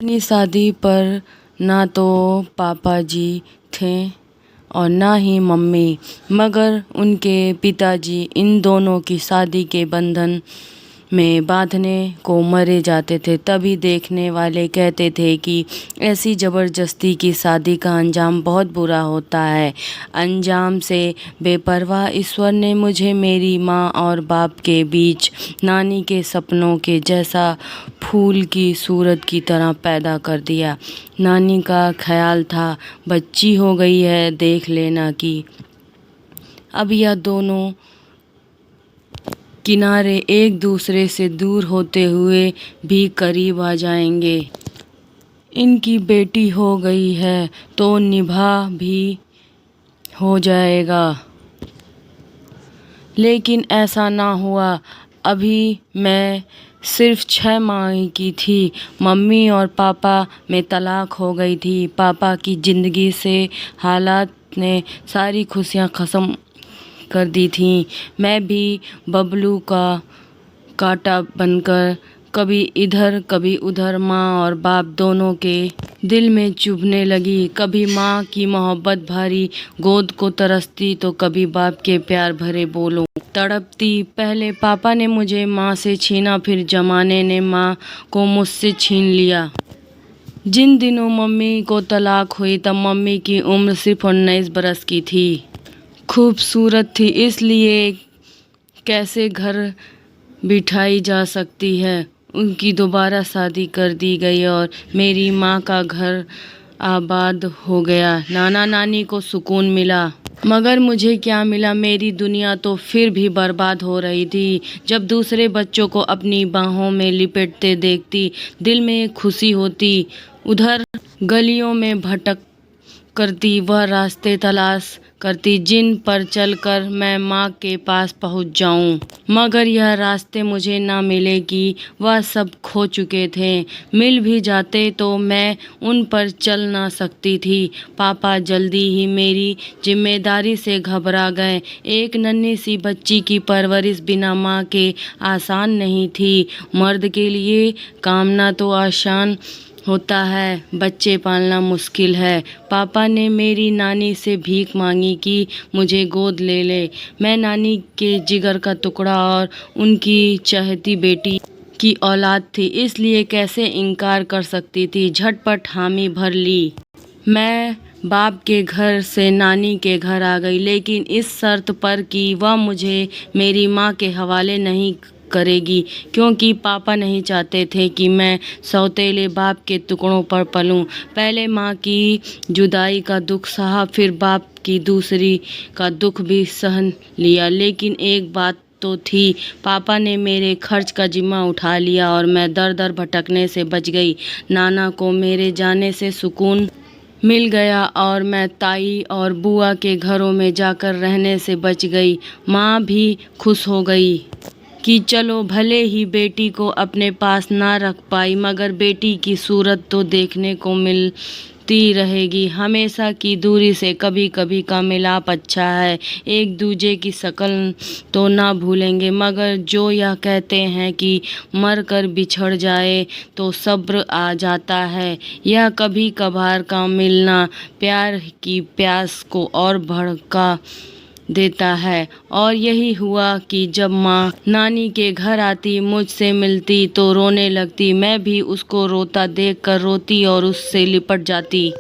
अपनी शादी पर ना तो पापा जी थे और ना ही मम्मी, मगर उनके पिताजी इन दोनों की शादी के बंधन में बांधने को मरे जाते थे। तभी देखने वाले कहते थे कि ऐसी ज़बरदस्ती की शादी का अंजाम बहुत बुरा होता है। अंजाम से बेपरवाह ईश्वर ने मुझे मेरी माँ और बाप के बीच नानी के सपनों के जैसा फूल की सूरत की तरह पैदा कर दिया। नानी का ख्याल था बच्ची हो गई है, देख लेना कि अब यह दोनों किनारे एक दूसरे से दूर होते हुए भी करीब आ जाएंगे। इनकी बेटी हो गई है तो निभा भी हो जाएगा। लेकिन ऐसा ना हुआ। अभी मैं सिर्फ 6 माह की थी। मम्मी और पापा में तलाक हो गई थी। पापा की ज़िंदगी से हालात ने सारी खुशियाँ ख़त्म कर दी थीं। मैं भी बबलू का कांटा बनकर कभी इधर कभी उधर माँ और बाप दोनों के दिल में चुभने लगी। कभी माँ की मोहब्बत भरी गोद को तरसती तो कभी बाप के प्यार भरे बोलों तड़पती। पहले पापा ने मुझे माँ से छीना, फिर जमाने ने माँ को मुझसे छीन लिया। जिन दिनों मम्मी को तलाक हुई तब मम्मी की उम्र सिर्फ 19 बरस की थी। खूबसूरत थी, इसलिए कैसे घर बिठाई जा सकती है। उनकी दोबारा शादी कर दी गई और मेरी माँ का घर आबाद हो गया। नाना नानी को सुकून मिला, मगर मुझे क्या मिला। मेरी दुनिया तो फिर भी बर्बाद हो रही थी। जब दूसरे बच्चों को अपनी बाहों में लिपटते देखती, दिल में एक खुशी होती। उधर गलियों में भटक करती, वह रास्ते तलाश करती जिन पर चलकर मैं माँ के पास पहुँच जाऊँ, मगर यह रास्ते मुझे ना मिले कि वह सब खो चुके थे। मिल भी जाते तो मैं उन पर चल ना सकती थी। पापा जल्दी ही मेरी जिम्मेदारी से घबरा गए। एक नन्ही सी बच्ची की परवरिश बिना माँ के आसान नहीं थी। मर्द के लिए कामना तो आसान होता है, बच्चे पालना मुश्किल है। पापा ने मेरी नानी से भीख मांगी कि मुझे गोद ले ले। मैं नानी के जिगर का टुकड़ा और उनकी चहेती बेटी की औलाद थी, इसलिए कैसे इनकार कर सकती थी। झटपट हामी भर ली। मैं बाप के घर से नानी के घर आ गई, लेकिन इस शर्त पर कि वह मुझे मेरी माँ के हवाले नहीं करेगी, क्योंकि पापा नहीं चाहते थे कि मैं सौतेले बाप के टुकड़ों पर पलूं। पहले माँ की जुदाई का दुख सहा, फिर बाप की दूसरी का दुख भी सहन लिया। लेकिन एक बात तो थी, पापा ने मेरे खर्च का जिम्मा उठा लिया और मैं दर दर भटकने से बच गई। नाना को मेरे जाने से सुकून मिल गया और मैं ताई और बुआ के घरों में जाकर रहने से बच गई। माँ भी खुश हो गई कि चलो, भले ही बेटी को अपने पास ना रख पाई, मगर बेटी की सूरत तो देखने को मिलती रहेगी। हमेशा की दूरी से कभी कभी का मिलाप अच्छा है। एक दूजे की शक्ल तो ना भूलेंगे, मगर जो यह कहते हैं कि मर कर बिछड़ जाए तो सब्र आ जाता है, यह कभी कभार का मिलना प्यार की प्यास को और भड़का देता है। और यही हुआ कि जब माँ नानी के घर आती, मुझसे मिलती तो रोने लगती। मैं भी उसको रोता देखकर रोती और उससे लिपट जाती।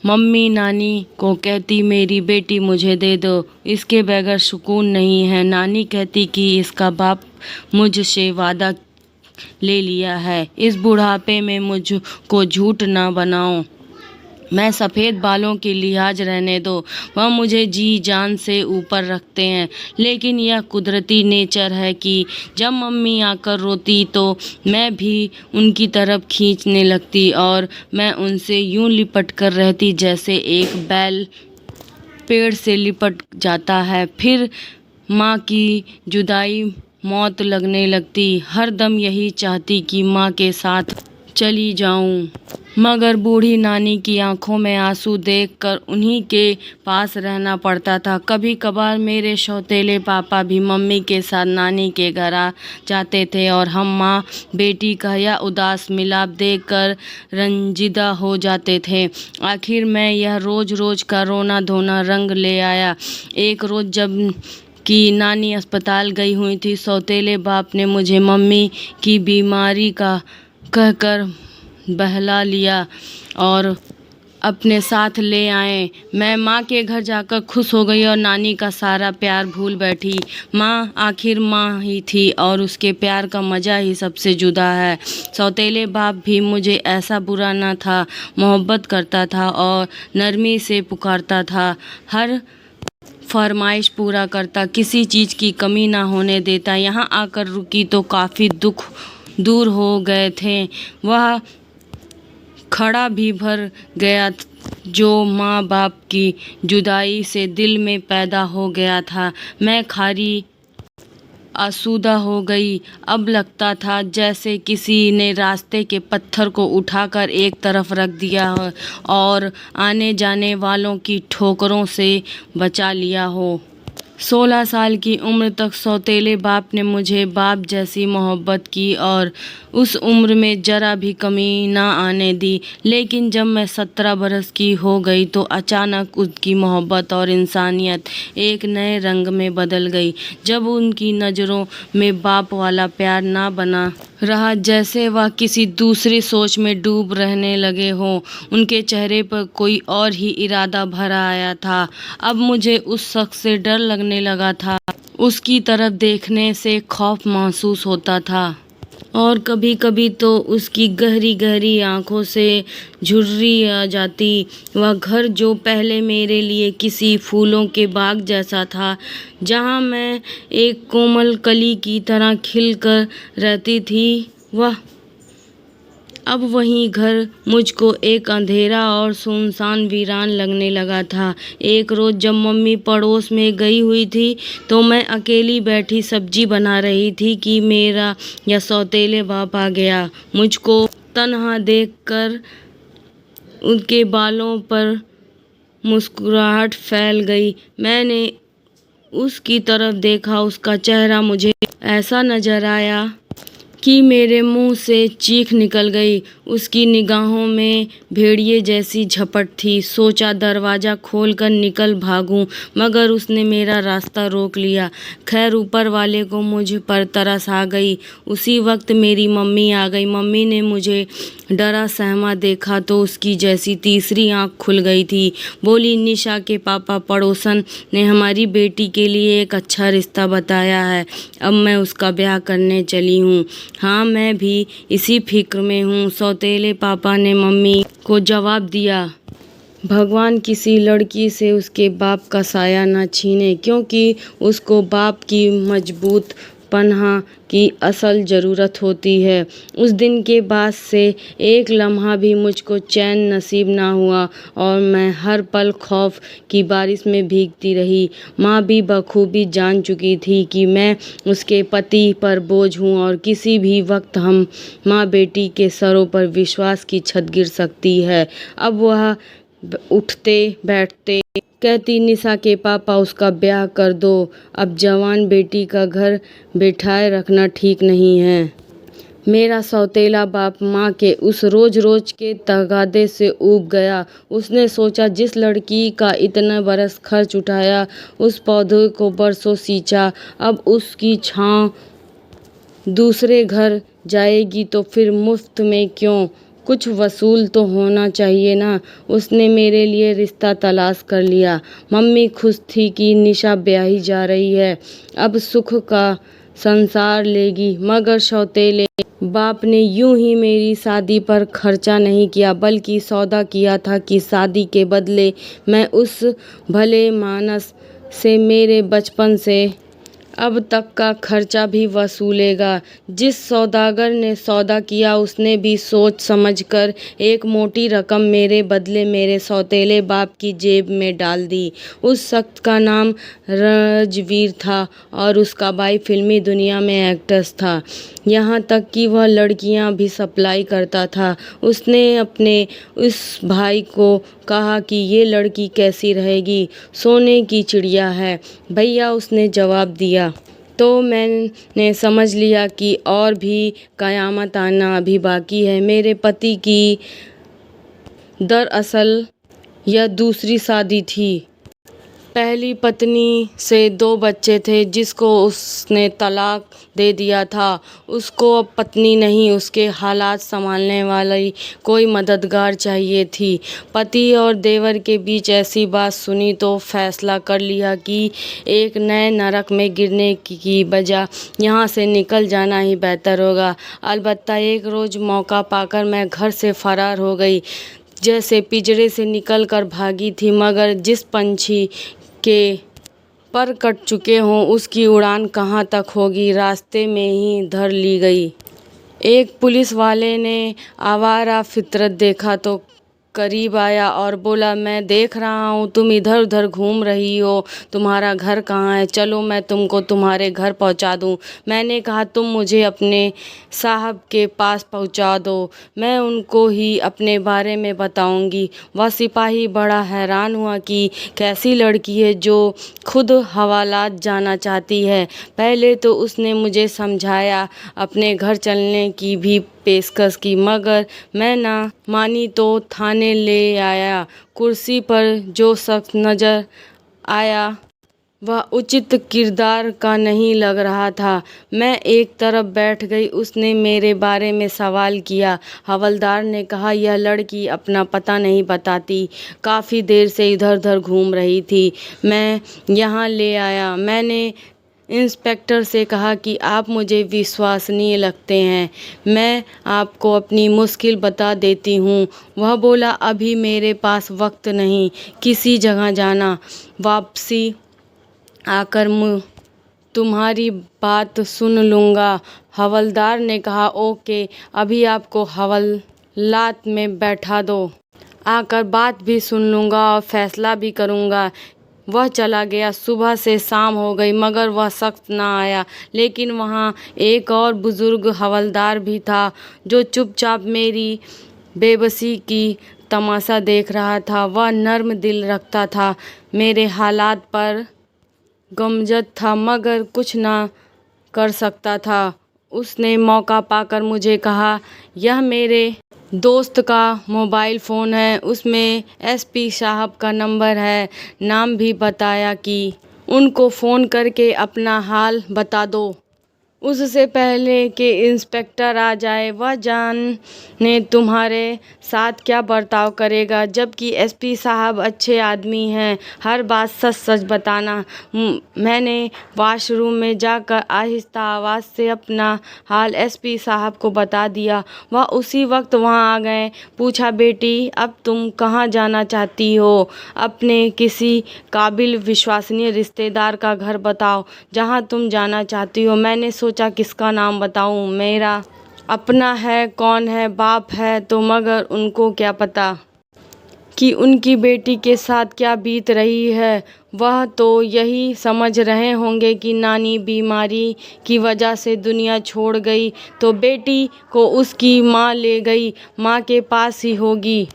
मम्मी नानी को कहती, मेरी बेटी मुझे दे दो, इसके बगैर सुकून नहीं है। नानी कहती कि इसका बाप मुझसे वादा ले लिया है, इस बुढ़ापे में मुझको झूठ ना बनाओ। मैं सफ़ेद बालों की लिहाज रहने दो, वह मुझे जी जान से ऊपर रखते हैं। लेकिन यह कुदरती नेचर है कि जब मम्मी आकर रोती तो मैं भी उनकी तरफ खींचने लगती और मैं उनसे यूं लिपट कर रहती जैसे एक बैल पेड़ से लिपट जाता है। फिर माँ की जुदाई मौत लगने लगती। हर दम यही चाहती कि माँ के साथ चली जाऊं। मगर बूढ़ी नानी की आंखों में आंसू देखकर उन्हीं के पास रहना पड़ता था। कभी कभार मेरे सौतेले पापा भी मम्मी के साथ नानी के घर आ जाते थे और हम माँ बेटी का यह उदास मिलाप देखकर रंजीदा हो जाते थे। आखिर में यह रोज रोज का रोना धोना रंग ले आया। एक रोज जब कि नानी अस्पताल गई हुई थी, सौतेले बाप ने मुझे मम्मी की बीमारी का कहकर बहला लिया और अपने साथ ले आए। मैं माँ के घर जाकर खुश हो गई और नानी का सारा प्यार भूल बैठी। माँ आखिर माँ ही थी और उसके प्यार का मज़ा ही सबसे जुदा है। सौतेले बाप भी मुझे ऐसा बुरा न था, मोहब्बत करता था और नरमी से पुकारता था, हर फरमाइश पूरा करता, किसी चीज़ की कमी ना होने देता। यहाँ आकर रुकी तो काफ़ी दुख दूर हो गए थे। वह खड़ा भी भर गया जो माँ बाप की जुदाई से दिल में पैदा हो गया था। मैं खारी आसूदा हो गई। अब लगता था जैसे किसी ने रास्ते के पत्थर को उठाकर एक तरफ रख दिया हो और आने जाने वालों की ठोकरों से बचा लिया हो। 16 साल की उम्र तक सौतेले बाप ने मुझे बाप जैसी मोहब्बत की और उस उम्र में ज़रा भी कमी ना आने दी। लेकिन जब मैं 17 बरस की हो गई तो अचानक उसकी मोहब्बत और इंसानियत एक नए रंग में बदल गई। जब उनकी नज़रों में बाप वाला प्यार ना बना रहा, जैसे वह किसी दूसरी सोच में डूब रहने लगे हों। उनके चेहरे पर कोई और ही इरादा भरा आया था। अब मुझे उस शख्स से डर लगने लगा था। उसकी तरफ देखने से खौफ महसूस होता था और कभी कभी तो उसकी गहरी गहरी आंखों से झुर्री आ जाती। वह घर जो पहले मेरे लिए किसी फूलों के बाग जैसा था, जहां मैं एक कोमल कली की तरह खिलकर रहती थी, वह अब वही घर मुझको एक अंधेरा और सुनसान वीरान लगने लगा था। एक रोज़ जब मम्मी पड़ोस में गई हुई थी तो मैं अकेली बैठी सब्जी बना रही थी कि मेरा यह सौतेले बाप आ गया। मुझको तन्हा देखकर उनके बालों पर मुस्कुराहट फैल गई। मैंने उसकी तरफ देखा। उसका चेहरा मुझे ऐसा नज़र आया कि मेरे मुंह से चीख निकल गई। उसकी निगाहों में भेड़िए जैसी झपट थी। सोचा दरवाज़ा खोलकर निकल भागूं, मगर उसने मेरा रास्ता रोक लिया। खैर ऊपर वाले को मुझ पर तरस आ गई। उसी वक्त मेरी मम्मी आ गई। मम्मी ने मुझे डरा सहमा देखा तो उसकी जैसी तीसरी आंख खुल गई थी। बोली, निशा के पापा पड़ोसन ने हमारी बेटी के लिए एक अच्छा रिश्ता बताया है। अब मैं उसका ब्याह करने चली हूँ। हाँ, मैं भी इसी फिक्र में हूँ, सौतेले पापा ने मम्मी को जवाब दिया। भगवान किसी लड़की से उसके बाप का साया न छीने, क्योंकि उसको बाप की मजबूत पनाह की असल ज़रूरत होती है। उस दिन के बाद से एक लम्हा भी मुझको चैन नसीब ना हुआ और मैं हर पल खौफ की बारिश में भीगती रही। माँ भी बखूबी जान चुकी थी कि मैं उसके पति पर बोझ हूँ और किसी भी वक्त हम माँ बेटी के सरों पर विश्वास की छत गिर सकती है। अब वह उठते बैठते कहती, निशा के पापा उसका ब्याह कर दो। अब जवान बेटी का घर बैठाए रखना ठीक नहीं है। मेरा सौतेला बाप माँ के उस रोज रोज के तगादे से ऊब गया। उसने सोचा, जिस लड़की का इतना बरस खर्च उठाया, उस पौधे को बरसों सींचा, अब उसकी छांव दूसरे घर जाएगी तो फिर मुफ्त में क्यों, कुछ वसूल तो होना चाहिए ना। उसने मेरे लिए रिश्ता तलाश कर लिया। मम्मी खुश थी कि निशा ब्याही जा रही है, अब सुख का संसार लेगी। मगर सौतेले बाप ने यूं ही मेरी शादी पर खर्चा नहीं किया, बल्कि सौदा किया था कि शादी के बदले मैं उस भले मानस से मेरे बचपन से अब तक का खर्चा भी वसूलेगा। जिस सौदागर ने सौदा किया उसने भी सोच समझकर एक मोटी रकम मेरे बदले मेरे सौतेले बाप की जेब में डाल दी। उस शख्स का नाम राजवीर था और उसका भाई फिल्मी दुनिया में एक्ट्रेस था। यहाँ तक कि वह लड़कियाँ भी सप्लाई करता था। उसने अपने उस भाई को कहा कि ये लड़की कैसी रहेगी, सोने की चिड़िया है भैया, उसने जवाब दिया। तो मैंने समझ लिया कि और भी कयामत आना अभी बाकी है। मेरे पति की दरअसल यह दूसरी शादी थी। पहली पत्नी से 2 बच्चे थे जिसको उसने तलाक दे दिया था। उसको अब पत्नी नहीं, उसके हालात संभालने वाली कोई मददगार चाहिए थी। पति और देवर के बीच ऐसी बात सुनी तो फैसला कर लिया कि एक नए नरक में गिरने की बजाय यहाँ से निकल जाना ही बेहतर होगा। अलबत्ता एक रोज़ मौका पाकर मैं घर से फरार हो गई, जैसे पिंजरे से निकल कर भागी थी। मगर जिस पंछी के पर कट चुके हों उसकी उड़ान कहाँ तक होगी, रास्ते में ही धर ली गई। एक पुलिस वाले ने आवारा फितरत देखा तो करीब आया और बोला, मैं देख रहा हूँ तुम इधर उधर घूम रही हो, तुम्हारा घर कहाँ है, चलो मैं तुमको तुम्हारे घर पहुँचा दूँ। मैंने कहा, तुम मुझे अपने साहब के पास पहुँचा दो, मैं उनको ही अपने बारे में बताऊँगी। वह सिपाही बड़ा हैरान हुआ कि कैसी लड़की है जो खुद हवालात जाना चाहती है। पहले तो उसने मुझे समझाया, अपने घर चलने की भी पेशकश की, मगर मैं ना मानी तो थाने ले आया। कुर्सी पर जो शख्स नज़र आया वह उचित किरदार का नहीं लग रहा था। मैं एक तरफ बैठ गई। उसने मेरे बारे में सवाल किया। हवलदार ने कहा, यह लड़की अपना पता नहीं बताती, काफ़ी देर से इधर उधर घूम रही थी, मैं यहाँ ले आया। मैंने इंस्पेक्टर से कहा कि आप मुझे विश्वसनीय लगते हैं, मैं आपको अपनी मुश्किल बता देती हूँ। वह बोला, अभी मेरे पास वक्त नहीं, किसी जगह जाना, वापसी आकर तुम्हारी बात सुन लूँगा। हवलदार ने कहा, ओके, अभी आपको हवालात में बैठा दो, आकर बात भी सुन लूँगा और फैसला भी करूँगा। वह चला गया। सुबह से शाम हो गई मगर वह शख्स ना आया। लेकिन वहाँ एक और बुज़ुर्ग हवलदार भी था जो चुपचाप मेरी बेबसी की तमाशा देख रहा था। वह नर्म दिल रखता था, मेरे हालात पर गमज़द था मगर कुछ ना कर सकता था। उसने मौका पाकर मुझे कहा, यह मेरे दोस्त का मोबाइल फ़ोन है, उसमें एसपी साहब का नंबर है। नाम भी बताया कि उनको फ़ोन करके अपना हाल बता दो, उससे पहले कि इंस्पेक्टर आ जाए। वह जाने तुम्हारे साथ क्या बर्ताव करेगा, जबकि एसपी साहब अच्छे आदमी हैं, हर बात सच सच बताना। मैंने वॉशरूम में जाकर आहिस्ता आवाज़ से अपना हाल एसपी साहब को बता दिया। वह उसी वक्त वहाँ आ गए। पूछा, बेटी अब तुम कहाँ जाना चाहती हो? अपने किसी काबिल विश्वसनीय रिश्तेदार का घर बताओ जहाँ तुम जाना चाहती हो। मैंने सोचा किसका नाम बताऊं, मेरा अपना है, कौन है, बाप है तो, मगर उनको क्या पता कि उनकी बेटी के साथ क्या बीत रही है। वह तो यही समझ रहे होंगे कि नानी बीमारी की वजह से दुनिया छोड़ गई तो बेटी को उसकी माँ ले गई, माँ के पास ही होगी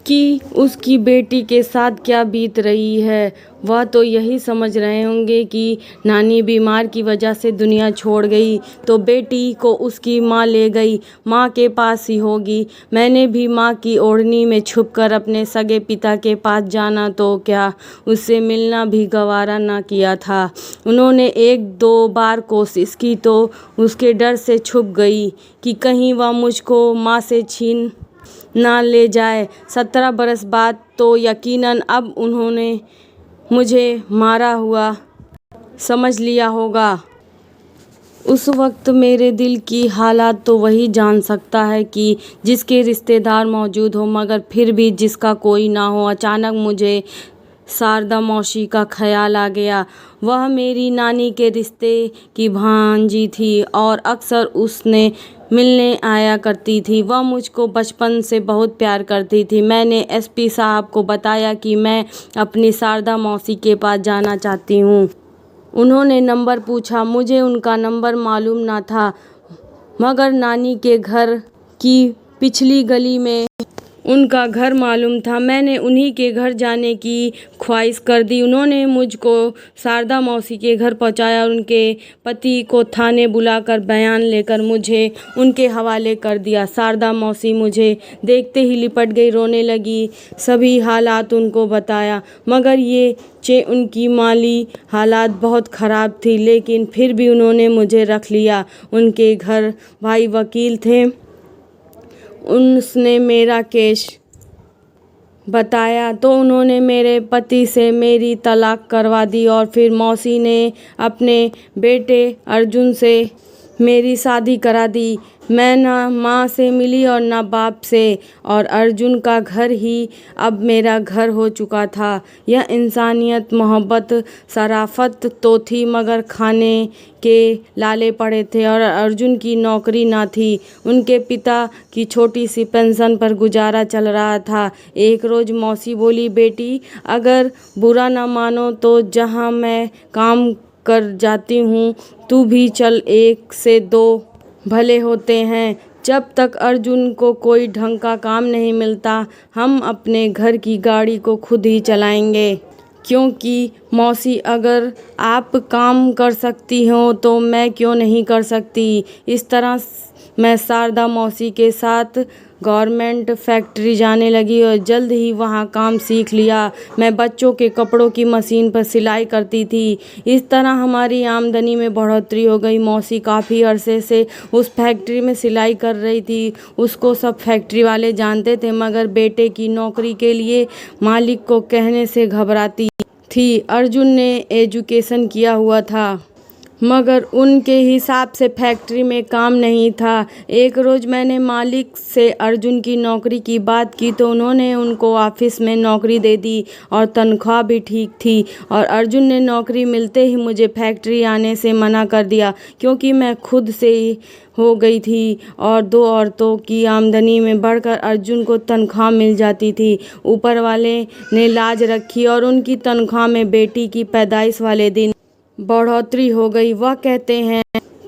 कि उसकी बेटी के साथ क्या बीत रही है। वह तो यही समझ रहे होंगे कि नानी बीमार की वजह से दुनिया छोड़ गई तो बेटी को उसकी माँ ले गई, माँ के पास ही होगी। मैंने भी माँ की ओढ़नी में छुपकर अपने सगे पिता के पास जाना तो क्या, उससे मिलना भी गवारा ना किया था। उन्होंने 1-2 बार कोशिश की तो उसके डर से छुप गई कि कहीं वह मुझको माँ से छीन ना ले जाए। 17 बरस बाद तो यकीनन अब उन्होंने मुझे मारा हुआ समझ लिया होगा। उस वक्त मेरे दिल की हालात तो वही जान सकता है कि जिसके रिश्तेदार मौजूद हो मगर फिर भी जिसका कोई ना हो। अचानक मुझे शारदा मौसी का ख्याल आ गया। वह मेरी नानी के रिश्ते की भांजी थी और अक्सर उसने मिलने आया करती थी। वह मुझको बचपन से बहुत प्यार करती थी। मैंने एसपी साहब को बताया कि मैं अपनी शारदा मौसी के पास जाना चाहती हूँ। उन्होंने नंबर पूछा। मुझे उनका नंबर मालूम न था, मगर नानी के घर की पिछली गली में उनका घर मालूम था। मैंने उन्हीं के घर जाने की ख्वाहिश कर दी। उन्होंने मुझको शारदा मौसी के घर पहुंचाया और उनके पति को थाने बुलाकर बयान लेकर मुझे उनके हवाले कर दिया। शारदा मौसी मुझे देखते ही लिपट गई, रोने लगी। सभी हालात उनको बताया, मगर उनकी माली हालात बहुत ख़राब थी, लेकिन फिर भी उन्होंने मुझे रख लिया। उनके घर भाई वकील थे। उसने मेरा केस बताया तो उन्होंने मेरे पति से मेरी तलाक करवा दी और फिर मौसी ने अपने बेटे अर्जुन से मेरी शादी करा दी। मैं ना माँ से मिली और ना बाप से, और अर्जुन का घर ही अब मेरा घर हो चुका था। यह इंसानियत, मोहब्बत, शराफत तो थी, मगर खाने के लाले पड़े थे और अर्जुन की नौकरी ना थी। उनके पिता की छोटी सी पेंशन पर गुजारा चल रहा था। एक रोज़ मौसी बोली, बेटी अगर बुरा ना मानो तो जहाँ मैं काम कर जाती हूँ तू भी चल, 1 से 2 भले होते हैं। जब तक अर्जुन को कोई ढंग का काम नहीं मिलता हम अपने घर की गाड़ी को खुद ही चलाएंगे। क्योंकि मौसी अगर आप काम कर सकती हो तो मैं क्यों नहीं कर सकती। इस तरह मैं शारदा मौसी के साथ गवर्नमेंट फैक्ट्री जाने लगी और जल्द ही वहाँ काम सीख लिया। मैं बच्चों के कपड़ों की मशीन पर सिलाई करती थी। इस तरह हमारी आमदनी में बढ़ोतरी हो गई। मौसी काफ़ी अरसे से उस फैक्ट्री में सिलाई कर रही थी। उसको सब फैक्ट्री वाले जानते थे, मगर बेटे की नौकरी के लिए मालिक को कहने से घबराती थी। अर्जुन ने एजुकेशन किया हुआ था, मगर उनके हिसाब से फैक्ट्री में काम नहीं था। एक रोज़ मैंने मालिक से अर्जुन की नौकरी की बात की तो उन्होंने उनको ऑफिस में नौकरी दे दी और तनख्वाह भी ठीक थी। और अर्जुन ने नौकरी मिलते ही मुझे फैक्ट्री आने से मना कर दिया, क्योंकि मैं खुद से ही हो गई थी और 2 औरतों की आमदनी में बढ़कर अर्जुन को तनख्वाह मिल जाती थी। ऊपर वाले ने लाज रखी और उनकी तनख्वाह में बेटी की पैदाइश वाले दिन बढ़ोतरी हो गई। वह कहते हैं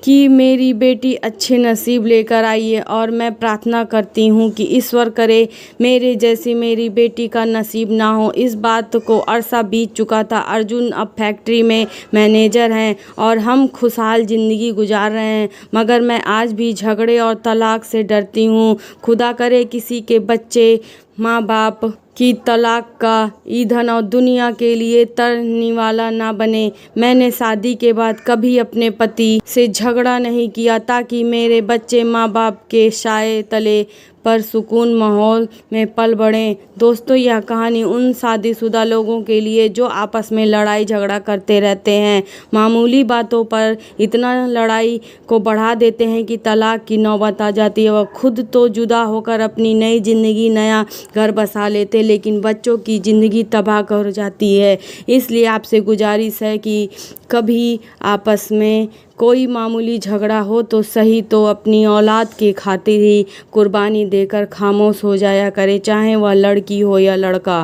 कि मेरी बेटी अच्छे नसीब लेकर आई है और मैं प्रार्थना करती हूँ कि ईश्वर करे मेरे जैसी मेरी बेटी का नसीब ना हो। इस बात को अरसा बीत चुका था। अर्जुन अब फैक्ट्री में मैनेजर हैं और हम खुशहाल ज़िंदगी गुजार रहे हैं, मगर मैं आज भी झगड़े और तलाक से डरती हूँ। खुदा करे किसी के बच्चे माँ बाप की तलाक का ईंधन और दुनिया के लिए तरने वाला ना बने। मैंने शादी के बाद कभी अपने पति से झगड़ा नहीं किया ताकि मेरे बच्चे माँ बाप के साए तले पर सुकून माहौल में पल बढ़ें। दोस्तों, यह कहानी उन शादीशुदा लोगों के लिए जो आपस में लड़ाई झगड़ा करते रहते हैं, मामूली बातों पर इतना लड़ाई को बढ़ा देते हैं कि तलाक की नौबत आ जाती है। वह खुद तो जुदा होकर अपनी नई ज़िंदगी, नया घर बसा लेते, लेकिन बच्चों की ज़िंदगी तबाह कर जाती है। इसलिए आपसे गुजारिश है कि कभी आपस में कोई मामूली झगड़ा हो तो सही तो अपनी औलाद के खातिर ही कुर्बानी देकर खामोश हो जाया करे, चाहे वह लड़की हो या लड़का।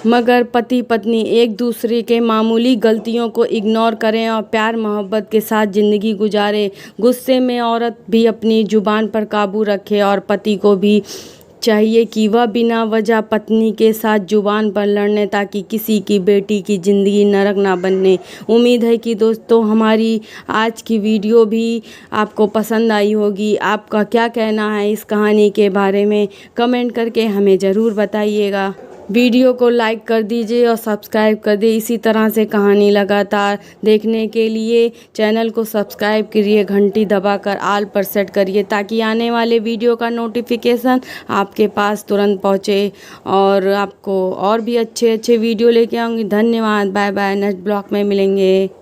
मगर पति पत्नी एक दूसरे के मामूली गलतियों को इग्नोर करें और प्यार मोहब्बत के साथ ज़िंदगी गुजारें। गुस्से में औरत भी अपनी ज़ुबान पर काबू रखे और पति को भी चाहिए कि वह बिना वजह पत्नी के साथ जुबान पर लड़ने, ताकि किसी की बेटी की ज़िंदगी नरक ना बनने। उम्मीद है कि दोस्तों हमारी आज की वीडियो भी आपको पसंद आई होगी। आपका क्या कहना है इस कहानी के बारे में कमेंट करके हमें ज़रूर बताइएगा। वीडियो को लाइक कर दीजिए और सब्सक्राइब कर दीजिए। इसी तरह से कहानी लगातार देखने के लिए चैनल को सब्सक्राइब करिए, घंटी दबाकर ऑल पर सेट करिए, ताकि आने वाले वीडियो का नोटिफिकेशन आपके पास तुरंत पहुंचे और आपको और भी अच्छे अच्छे वीडियो लेके आऊँगी। धन्यवाद, बाय बाय। नेक्स्ट ब्लॉग में मिलेंगे।